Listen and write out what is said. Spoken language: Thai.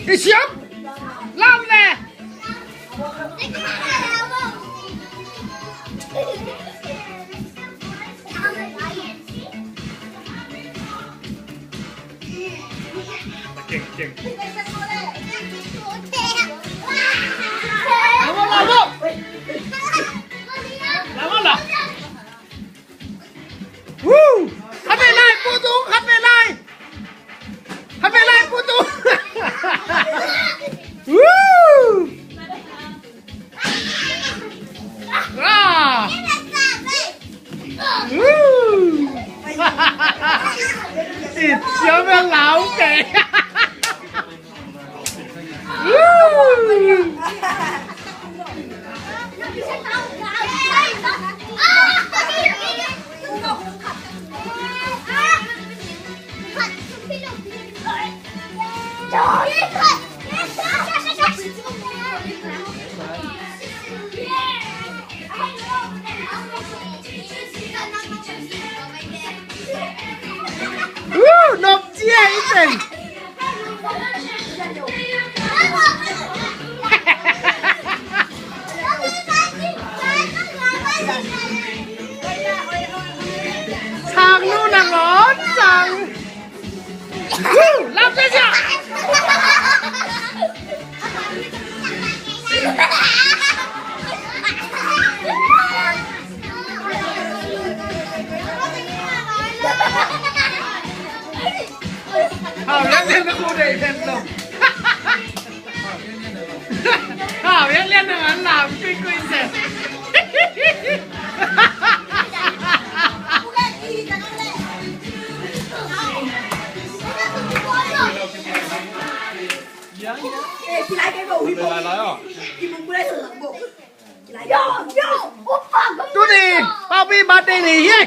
你行，拉不来。劲劲。老婆，老婆了。呜，还没来，不懂，还没来，还没来，不懂。呜，啊，呜，哈哈哈哈，你小个老鬼。นมเจี๊ยอีกหนึ่งทางนู้นน่ะร้อนจังรับเลยจ้ะยังเล่นนะครูเด็กเล่นลงยังเล่นอย่างนั้นหลับกุยเสร็จดูดิป้าพี่มาดีนี่เฮ้ย